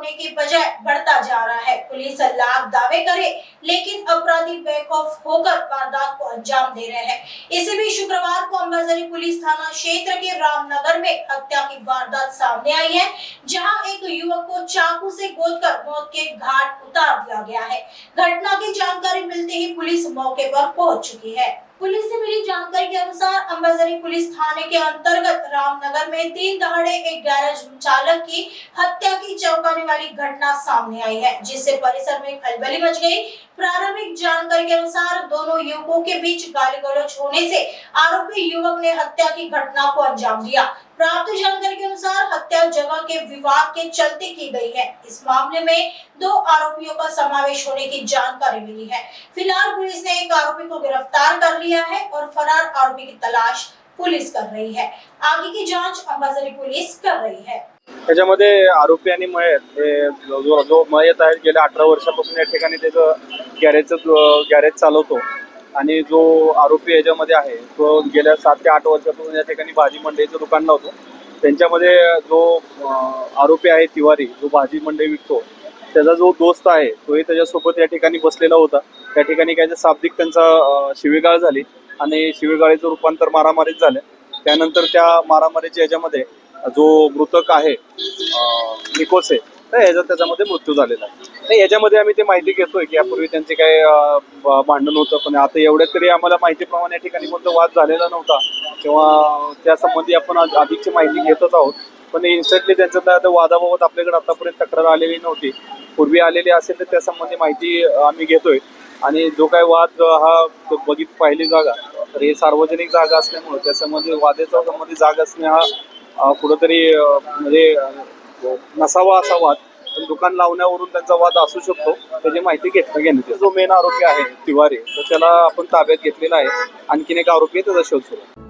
होने के बजाय बढ़ता जा रहा है। पुलिस लाख दावे करे लेकिन अपराधी बेखौफ होकर वारदात को अंजाम दे रहे हैं। इसी बीच शुक्रवार को अंबाजरी पुलिस थाना क्षेत्र के रामनगर में हत्या की वारदात सामने आई है, जहां एक युवक को चाकू से गोदकर मौत के घाट उतार दिया गया है। घटना की जानकारी मिलते ही पुलिस मौके पर पहुंच चुकी है। पुलिस से मिली जानकारी के अनुसार अंबाजरी पुलिस थाने के अंतर्गत रामनगर में दिन दहाड़े एक गैरेज चालक की हत्या की चौंकाने वाली घटना सामने आई है, जिससे परिसर में खलबली मच गई। प्रारंभिक जानकारी के अनुसार दोनों युवकों के बीच गाली गलौज होने से आरोपी युवक ने हत्या की घटना को अंजाम दिया। प्राप्त जानकारी के अनुसार हत्या जगह के विवाद के चलते की गई है। इस मामले में 2 आरोपियों का समावेश होने की जानकारी मिली है। फिलहाल पुलिस ने एक आरोपी को गिरफ्तार कर लिया है और फरार आरोपी की तलाश पुलिस कर रही है। आगे की जांच अंबाजरी पुलिस कर रही है। त्याच्यामध्ये आरोपी आणि मयत हे जो मयत आहे गेल्या 18 वर्षापासून या ठिकाणी त्याचं गॅरेज चालवतो आणि जो आरोपी याच्यामध्ये आहे तो गेल्या 7 ते 8 वर्षापासून या ठिकाणी भाजी मंडईचं दुकान लावतो। त्यांच्यामध्ये जो आरोपी आहे तिवारी, जो भाजी मंडई विकतो, त्याचा जो दोस्त आहे तोही त्याच्यासोबत या ठिकाणी बसलेला होता। त्या ठिकाणी काय शाब्दिक त्यांचा शिवीगाळ झाली आणि शिवीगाळीचं रूपांतर मारामारीत झालं। त्यानंतर त्या मारामारीच्या याच्यामध्ये जो मृतक आहे निकोसे, तर त्याच्यामध्ये मृत्यू झालेला आहे। याच्यामध्ये आम्ही ते माहिती घेतोय की यापूर्वी त्यांचे काय भांडण होतं, पण आता एवढ्यात तरी आम्हाला माहितीप्रमाणे या ठिकाणी कोणता वाद झालेला नव्हता किंवा त्या संबंधी आपण अधिकची माहिती घेतच आहोत। पण इन्स्टंटली त्यांच्यातल्या वादाबाबत आपल्याकडे आतापर्यंत तक्रार आलेली नव्हती। पूर्वी आलेली असेल तर त्या संबंधी माहिती आम्ही घेतोय आणि जो काय वाद हा पाहिली जागा तर हे सार्वजनिक जागा असल्यामुळे त्या संबंधी वादेचा संबंधी जागा असणे हा कुठंतरी म्हणजे नसावा असा वाद, पण दुकान लावण्यावरून त्यांचा वाद असू शकतो, त्याची माहिती घेण्यात। जो मेन आरोपी आहे तिवारी, तर त्याला आपण ताब्यात घेतलेला आहे। आणखीन एक आरोपी आहे, त्याचा शोध सुरू आहे।